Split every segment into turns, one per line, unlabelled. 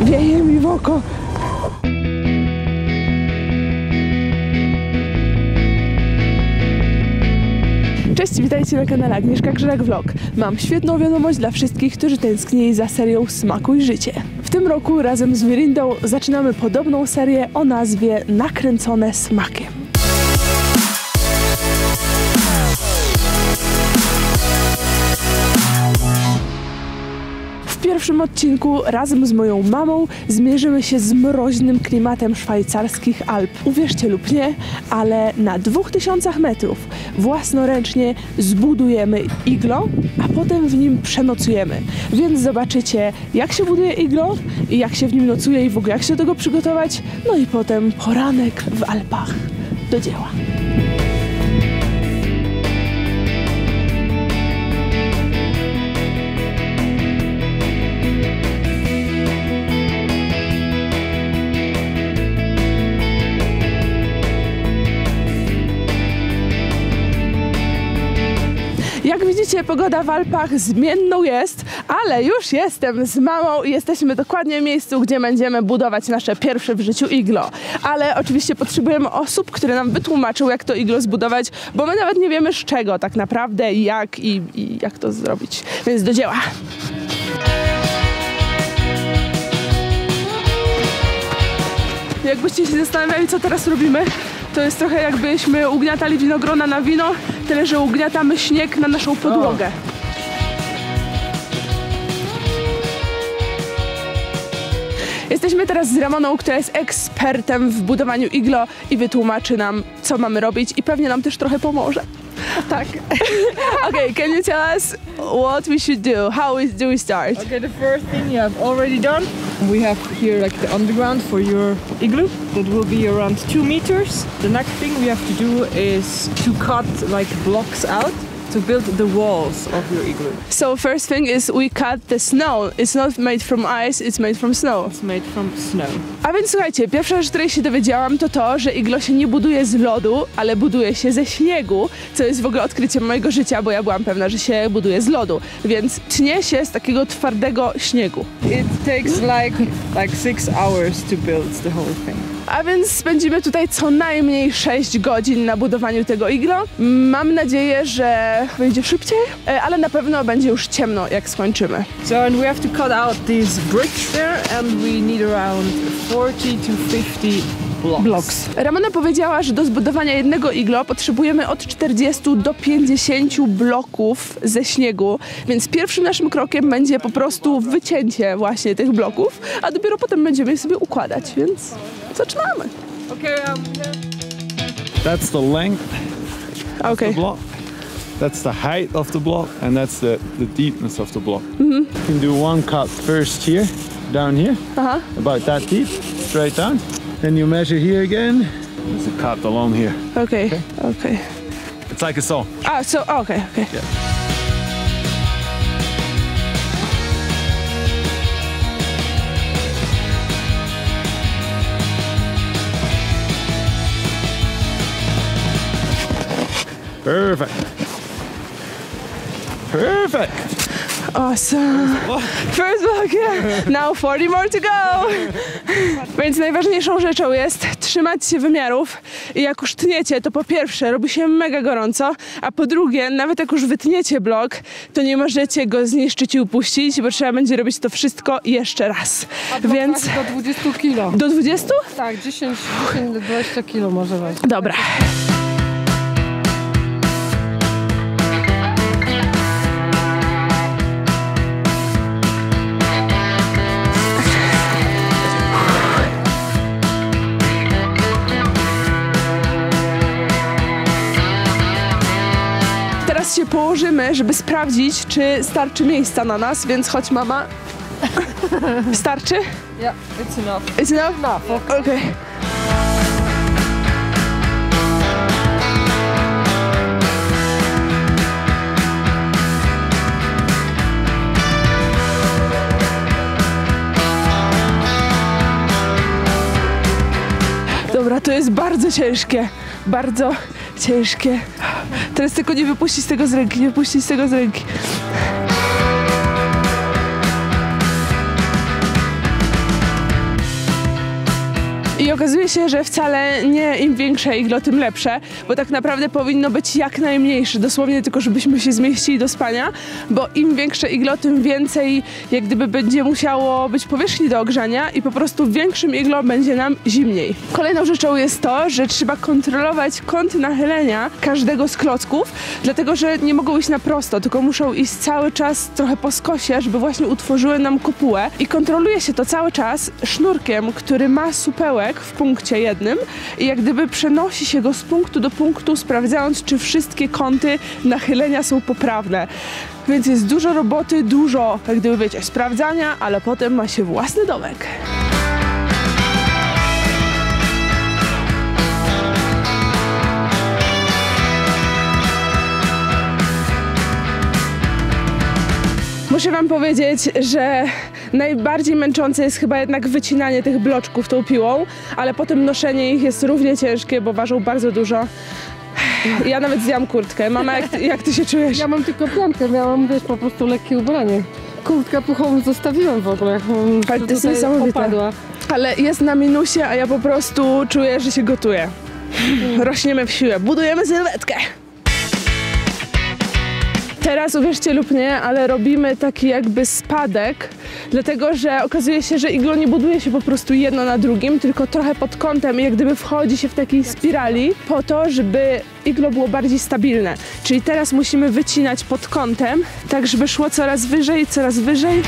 Wieje mi w oko. Cześć, witajcie na kanale Agnieszka Grzelak Vlog. Mam świetną wiadomość dla wszystkich, którzy tęsknili za serią Smakuj Życie. W tym roku razem z Mirindą zaczynamy podobną serię o nazwie Nakręcone smakiem. W pierwszym odcinku razem z moją mamą zmierzymy się z mroźnym klimatem szwajcarskich Alp. Uwierzcie lub nie, ale na 2000 metrów własnoręcznie zbudujemy iglo, a potem w nim przenocujemy. Więc zobaczycie, jak się buduje iglo i jak się w nim nocuje i w ogóle jak się do tego przygotować. No i potem poranek w Alpach. Do dzieła. Jak widzicie, pogoda w Alpach zmienną jest, ale już jestem z mamą i jesteśmy dokładnie w miejscu, gdzie będziemy budować nasze pierwsze w życiu iglo. Ale oczywiście potrzebujemy osób, które nam wytłumaczą, jak to iglo zbudować, bo my nawet nie wiemy z czego tak naprawdę, jak i jak to zrobić. Więc do dzieła! Jakbyście się zastanawiali, co teraz robimy, to jest trochę jakbyśmy ugniatali winogrona na wino, tyle że ugniatamy śnieg na naszą podłogę. Jesteśmy teraz z Ramoną, która jest ekspertem w budowaniu iglo i wytłumaczy nam, co mamy robić i pewnie nam też trochę pomoże. Tak. Okay, can you tell us what we should do? How do we start?
Okay, the first thing you have already done. We have here like the underground for your igloo. That will be around 2 meters. The next thing we have to do is to cut like blocks out to build the walls of your igloo.
So first thing is we cut the snow. It's not made from ice, it's made from snow.
It's made from snow.
A więc słuchajcie, pierwsza rzecz, której się dowiedziałam, to, że iglo się nie buduje z lodu, ale buduje się ze śniegu, co jest w ogóle odkryciem mojego życia, bo ja byłam pewna, że się buduje z lodu. Więc tnie się z takiego twardego śniegu.
It takes like 6 hours to build the whole thing.
A więc spędzimy tutaj co najmniej 6 godzin na budowaniu tego iglo. Mam nadzieję, że będzie szybciej, ale na pewno będzie już ciemno, jak skończymy.
So and we have to cut out these bricks there and we need around 40 to 50 blocks.
Ramona powiedziała, że do zbudowania jednego iglo potrzebujemy od 40 do 50 bloków ze śniegu, więc pierwszym naszym krokiem będzie po prostu wycięcie właśnie tych bloków, a dopiero potem będziemy je sobie układać, więc zaczynamy.
Okay,
That's the length of
Okay.
the block. That's the height of the block, and that's the deepness of the block. You can do one cut first here, down here, about that deep, straight down. Then you measure here again. There's a cut along here.
Okay.
It's like a saw.
Okay.
Yeah. Perfect.
Awesome. First block, yeah. Now 40 more to go. Więc najważniejszą rzeczą jest trzymać się wymiarów i jak już tniecie, to po pierwsze robi się mega gorąco, a po drugie, nawet jak już wytniecie blok, to nie możecie go zniszczyć i upuścić, bo trzeba będzie robić to wszystko jeszcze raz. Więc
do 20 kilo.
do 20?
Tak, 10-20 kilo może wejść.
Dobra. Teraz się położymy, żeby sprawdzić, czy starczy miejsca na nas, więc chodź mama. Starczy?
Yeah, it's enough.
It's enough? Okay. Dobra, to jest bardzo ciężkie. Bardzo ciężkie. Teraz tylko nie wypuścić tego z ręki, nie wypuścić tego z ręki. I okazuje się, że wcale nie im większe iglo, tym lepsze, bo tak naprawdę powinno być jak najmniejsze, dosłownie tylko żebyśmy się zmieścili do spania, bo im większe iglo, tym więcej jak gdyby będzie musiało być powierzchni do ogrzania i po prostu w większym iglo będzie nam zimniej. Kolejną rzeczą jest to, że trzeba kontrolować kąt nachylenia każdego z klocków, dlatego że nie mogą iść na prosto, tylko muszą iść cały czas trochę po skosie, żeby właśnie utworzyły nam kopułę i kontroluje się to cały czas sznurkiem, który ma supełek w punkcie jednym i jak gdyby przenosi się go z punktu do punktu, sprawdzając, czy wszystkie kąty nachylenia są poprawne. Więc jest dużo roboty, dużo, jak gdyby wiecie, sprawdzania, ale potem ma się własny domek. Muszę wam powiedzieć, że najbardziej męczące jest chyba jednak wycinanie tych bloczków tą piłą, ale potem noszenie ich jest równie ciężkie, bo ważą bardzo dużo. Ja nawet zdjęłam kurtkę. Mama, jak ty się czujesz?
Ja mam tylko piankę, miałam, wiesz, po prostu lekkie ubranie. Kurtkę puchową zostawiłam w ogóle.
Ale to jest niesamowite. Opadła. Ale jest na minusie, a ja po prostu czuję, że się gotuję. Rośniemy w siłę, budujemy sylwetkę. Teraz uwierzcie lub nie, ale robimy taki jakby spadek, dlatego że okazuje się, że iglo nie buduje się po prostu jedno na drugim, tylko trochę pod kątem i jak gdyby wchodzi się w takiej spirali po to, żeby iglo było bardziej stabilne. Czyli teraz musimy wycinać pod kątem, tak żeby szło coraz wyżej, coraz wyżej.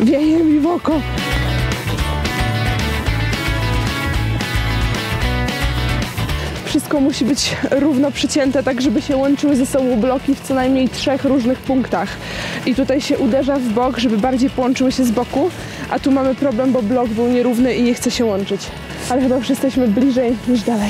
Wieje mi w oko. Wszystko musi być równo przycięte, tak żeby się łączyły ze sobą bloki w co najmniej 3 różnych punktach. I tutaj się uderza w bok, żeby bardziej połączyły się z boku, a tu mamy problem, bo blok był nierówny i nie chce się łączyć. Ale chyba już jesteśmy bliżej niż dalej.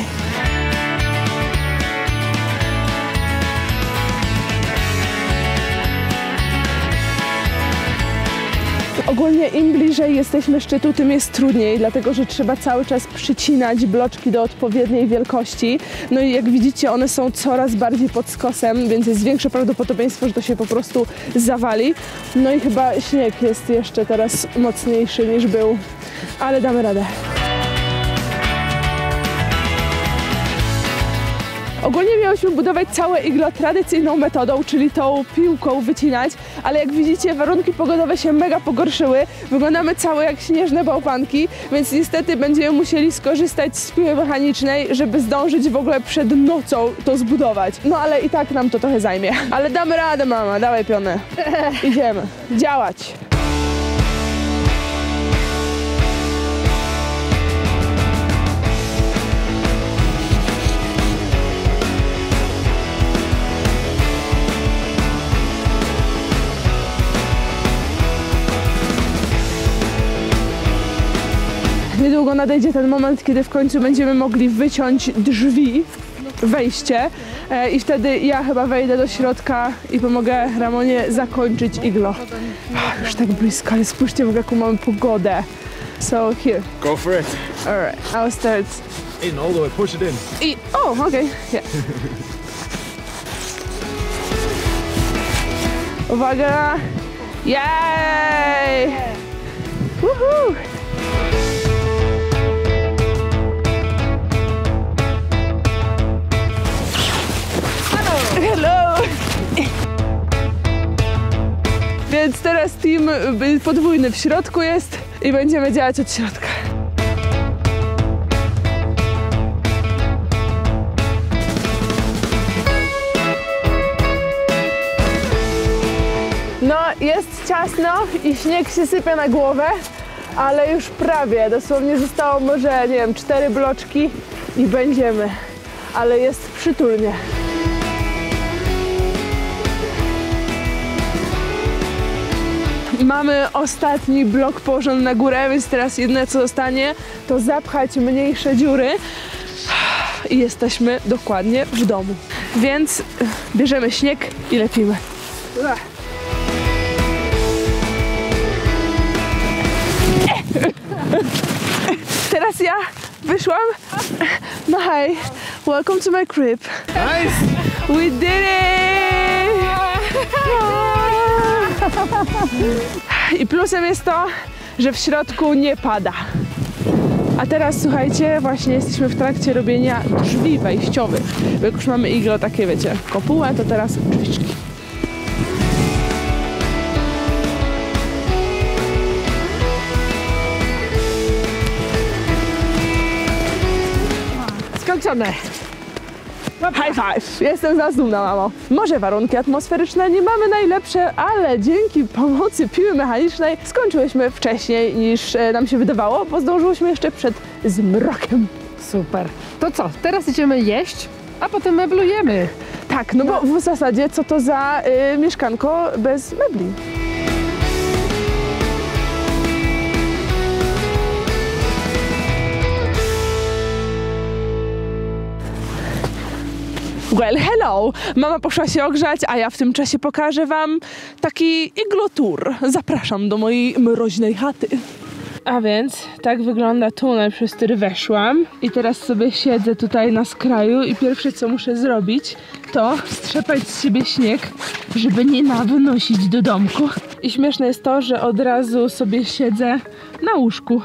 Ogólnie im bliżej jesteśmy szczytu, tym jest trudniej, dlatego że trzeba cały czas przycinać bloczki do odpowiedniej wielkości. No i jak widzicie, one są coraz bardziej pod skosem, więc jest większe prawdopodobieństwo, że to się po prostu zawali. No i chyba śnieg jest jeszcze teraz mocniejszy niż był, ale damy radę. Ogólnie miałyśmy budować całe iglo tradycyjną metodą, czyli tą piłką wycinać, ale jak widzicie, warunki pogodowe się mega pogorszyły. Wyglądamy całe jak śnieżne bałwanki, więc niestety będziemy musieli skorzystać z piły mechanicznej, żeby zdążyć w ogóle przed nocą to zbudować. No ale i tak nam to trochę zajmie. Ale damy radę, mama, dawaj pionę. Idziemy. Działać. Niedługo nadejdzie ten moment, kiedy w końcu będziemy mogli wyciąć drzwi, wejście i wtedy ja chyba wejdę do środka i pomogę Ramonie zakończyć iglo. Już tak blisko, ale spójrzcie w ogóle jaką mamy pogodę. So here.
Go for it.
Alright, I'll start.
In all the way, push it in.
Oh, okay, yeah. Uwaga! Yay! Woohoo! Hello! Więc teraz team podwójny w środku jest i będziemy działać od środka. No, jest ciasno i śnieg się sypie na głowę, ale już prawie. Dosłownie zostało może, nie wiem, 4 bloczki i będziemy. Ale jest przytulnie. Mamy ostatni blok położony na górę, więc teraz jedyne co zostanie to zapchać mniejsze dziury i jesteśmy dokładnie w domu. Więc bierzemy śnieg i lepimy. teraz ja wyszłam. No hi, welcome to my crib.
Nice!
We did it! I plusem jest to, że w środku nie pada. A teraz słuchajcie, właśnie jesteśmy w trakcie robienia drzwi wejściowych. Bo jak już mamy iglo takie, wiecie, kopułę, to teraz drzwiczki.
Skończone.
High five! Jestem z nas dumna, mamo. Może warunki atmosferyczne nie mamy najlepsze, ale dzięki pomocy piły mechanicznej skończyłyśmy wcześniej niż nam się wydawało, bo zdążyłyśmy jeszcze przed zmrokiem.
Super. To co? Teraz idziemy jeść, a potem meblujemy.
Tak, no bo w zasadzie co to za mieszkanko bez mebli? Well, hello! Mama poszła się ogrzać, a ja w tym czasie pokażę wam taki iglo tour. Zapraszam do mojej mroźnej chaty. A więc tak wygląda tunel, przez który weszłam. I teraz sobie siedzę tutaj na skraju i pierwsze co muszę zrobić, to strzepać z siebie śnieg, żeby nie nawynosić do domku. I śmieszne jest to, że od razu sobie siedzę na łóżku.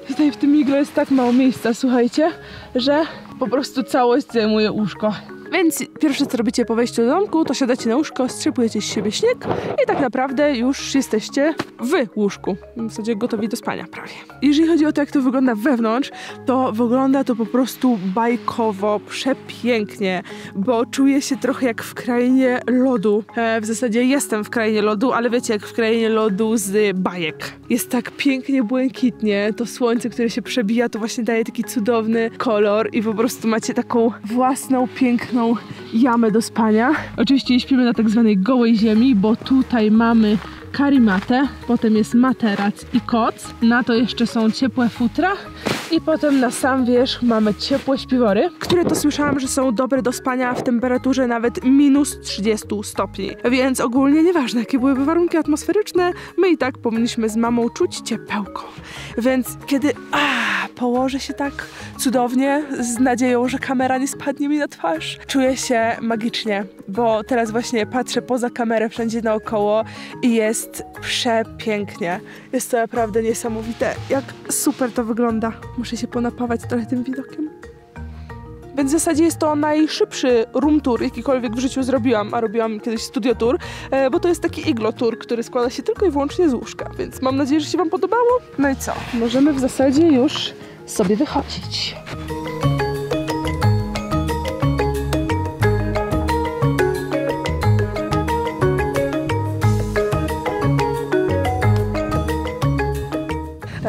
Tutaj w tym iglo jest tak mało miejsca, słuchajcie, że po prostu całość zajmuje łóżko. Więc pierwsze co robicie po wejściu do domku, to siadacie na łóżko, strzepujecie z siebie śnieg i tak naprawdę już jesteście w łóżku. W zasadzie gotowi do spania prawie. Jeżeli chodzi o to, jak to wygląda wewnątrz, to wygląda to po prostu bajkowo, przepięknie, bo czuję się trochę jak w krainie lodu. W zasadzie jestem w krainie lodu, ale wiecie, jak w krainie lodu z bajek. Jest tak pięknie, błękitnie, to słońce, które się przebija, to właśnie daje taki cudowny kolor i po prostu macie taką własną, piękną jamę do spania. Oczywiście śpimy na tak zwanej gołej ziemi, bo tutaj mamy karimatę, potem jest materac i koc, na to jeszcze są ciepłe futra i potem na sam wierzch mamy ciepłe śpiwory, które to słyszałam, że są dobre do spania w temperaturze nawet minus 30 stopni. Więc ogólnie nieważne jakie byłyby warunki atmosferyczne, my i tak powinniśmy z mamą czuć ciepełko. Więc kiedy położę się tak cudownie, z nadzieją, że kamera nie spadnie mi na twarz, czuję się magicznie, bo teraz właśnie patrzę poza kamerę wszędzie naokoło i jest przepięknie. Jest to naprawdę niesamowite, jak super to wygląda. Muszę się ponapawać trochę tym widokiem. Więc w zasadzie jest to najszybszy room tour, jakikolwiek w życiu zrobiłam, a robiłam kiedyś studio tour, bo to jest taki iglo tour, który składa się tylko i wyłącznie z łóżka, więc mam nadzieję, że się wam podobało. No i co? Możemy w zasadzie już sobie wychodzić.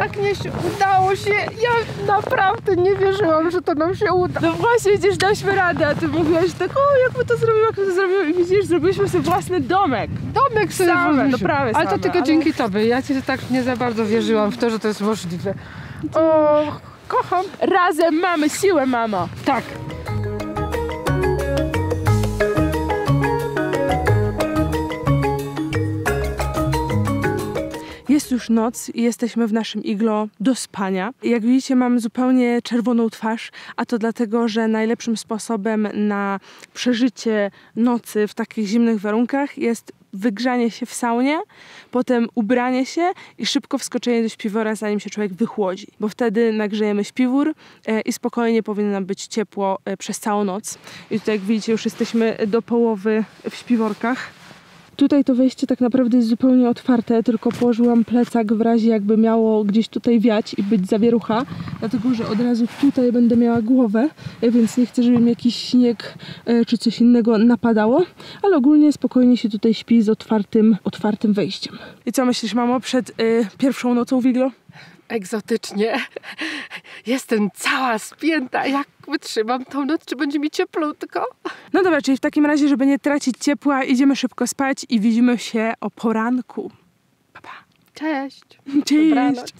Agniesiu, udało się! Ja naprawdę nie wierzyłam, że to nam się uda.
No właśnie, widzisz, dałyśmy radę, a ty mówiłaś tak, jak my to zrobimy, i widzisz, zrobiliśmy sobie własny domek.
Domek sobie
Same, no prawie
ale to
same,
tylko dzięki tobie. Ja ci tak nie za bardzo wierzyłam w to, że to jest możliwe. O, kocham.
Razem mamy siłę, mamo.
Tak.
Jest już noc i jesteśmy w naszym iglo do spania. Jak widzicie, mam zupełnie czerwoną twarz, a to dlatego, że najlepszym sposobem na przeżycie nocy w takich zimnych warunkach jest wygrzanie się w saunie, potem ubranie się i szybko wskoczenie do śpiwora, zanim się człowiek wychłodzi. Bo wtedy nagrzejemy śpiwór i spokojnie powinno nam być ciepło przez całą noc. I tutaj, jak widzicie, już jesteśmy do połowy w śpiworkach. Tutaj to wejście tak naprawdę jest zupełnie otwarte, tylko położyłam plecak w razie jakby miało gdzieś tutaj wiać i być zawierucha, dlatego że od razu tutaj będę miała głowę, więc nie chcę, żeby mi jakiś śnieg czy coś innego napadało, ale ogólnie spokojnie się tutaj śpi z otwartym wejściem. I co myślisz, mamo, przed pierwszą nocą w iglo?
Egzotycznie. Jestem cała spięta. Jak wytrzymam tą noc? Czy będzie mi cieplutko?
No dobra, czyli w takim razie, żeby nie tracić ciepła, idziemy szybko spać i widzimy się o poranku. Pa, pa.
Cześć.
Cześć.
Dobranoc.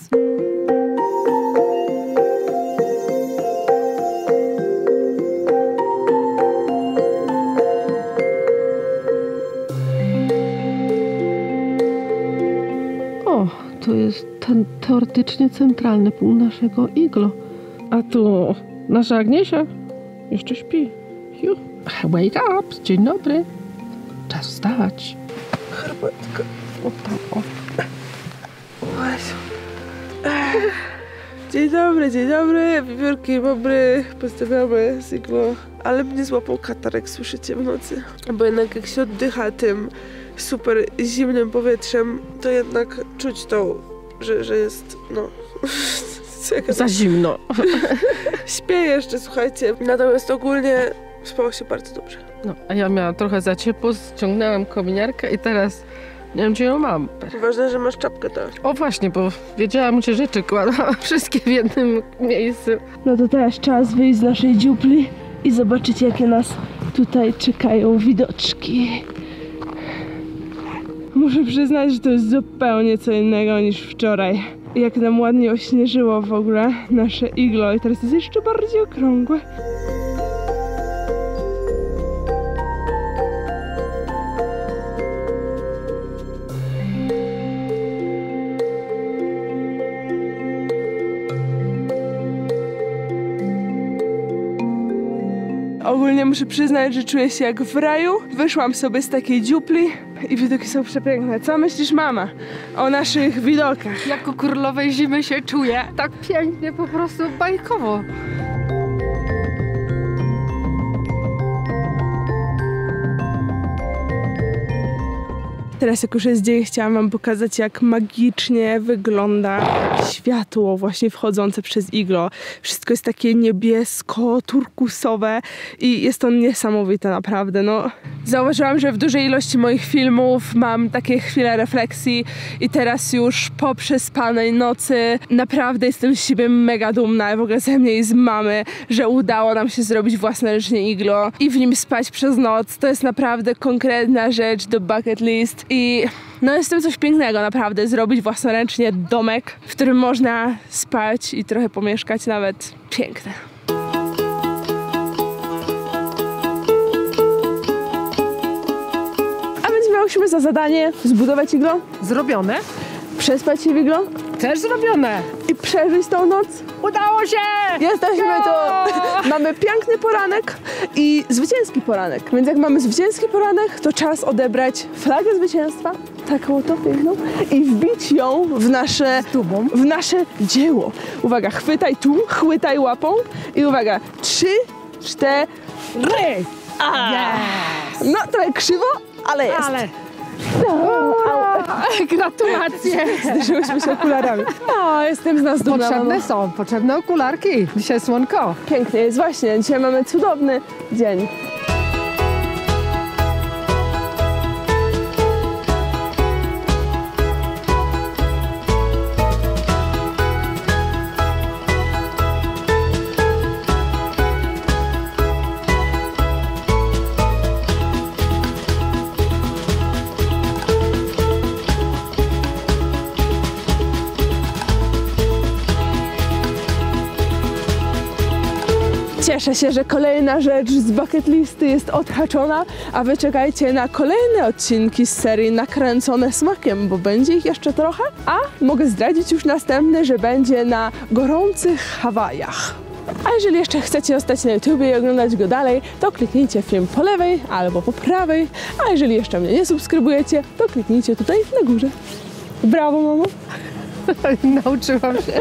O, to jest ten teoretycznie centralny punkt naszego iglo. A tu nasza Agniesia jeszcze śpi. Wake up, dzień dobry. Czas wstać.
Herbatka.
O tam, o.
Dzień dobry, wiewiórki, bobry, pozdrawiamy z Iglo. Ale mnie złapał katarek, słyszycie, w nocy. Bo jednak jak się oddycha tym super zimnym powietrzem, to jednak czuć to, że jest, no...
Za zimno.
Śpię jeszcze, słuchajcie. Natomiast ogólnie spało się bardzo dobrze.
No, a ja miałam trochę za ciepło, ściągnęłam kominiarkę i teraz nie wiem, gdzie ją mam.
Ważne, że masz czapkę teraz.
O właśnie, bo wiedziałam, gdzie rzeczy kładłam, wszystkie w jednym miejscu.
No to teraz czas wyjść z naszej dziupli i zobaczyć, jakie nas tutaj czekają widoczki. Muszę przyznać, że to jest zupełnie co innego niż wczoraj. Jak nam ładnie ośnieżyło w ogóle nasze iglo i teraz jest jeszcze bardziej okrągłe. Ogólnie muszę przyznać, że czuję się jak w raju. Wyszłam sobie z takiej dziupli i widoki są przepiękne. Co myślisz, mama, o naszych widokach?
Jak u królowej zimy się czuję. Tak pięknie, po prostu bajkowo.
Teraz jak już jest dzień, chciałam wam pokazać, jak magicznie wygląda światło właśnie wchodzące przez iglo. Wszystko jest takie niebiesko-turkusowe i jest to niesamowite naprawdę, no. Zauważyłam, że w dużej ilości moich filmów mam takie chwile refleksji i teraz już po przespanej nocy naprawdę jestem z siebie mega dumna, w ogóle ze mnie i z mamy, że udało nam się zrobić własnoręcznie iglo i w nim spać przez noc. To jest naprawdę konkretna rzecz do bucket list i no jest to coś pięknego naprawdę, zrobić własnoręcznie domek, w którym można spać i trochę pomieszkać nawet. Piękne. A więc miałyśmy za zadanie zbudować iglo,
Zrobione?
przespać się w iglo
Też zrobione.
i przeżyć tą noc.
Udało się!
Jesteśmy tu! Mamy piękny poranek i zwycięski poranek. Więc jak mamy zwycięski poranek, to czas odebrać flagę zwycięstwa, taką oto piękną, i wbić ją w nasze dzieło. Uwaga, chwytaj tu, chwytaj łapą i uwaga, 3, 4... No trochę krzywo, ale jest.
Gratulacje!
Zderzyłyśmy się okularami. O, jestem z nas dumna.
Potrzebne okularki. Dzisiaj słonko.
Pięknie jest właśnie. Dzisiaj mamy cudowny dzień. Cieszę się, że kolejna rzecz z bucket listy jest odhaczona, a wy czekajcie na kolejne odcinki z serii Nakręcone Smakiem, bo będzie ich jeszcze trochę. A mogę zdradzić już następny, że będzie na gorących Hawajach. A jeżeli jeszcze chcecie zostać na YouTubie i oglądać go dalej, to kliknijcie film po lewej albo po prawej, a jeżeli jeszcze mnie nie subskrybujecie, to kliknijcie tutaj na górze. Brawo, mamo!
Nauczyłam się.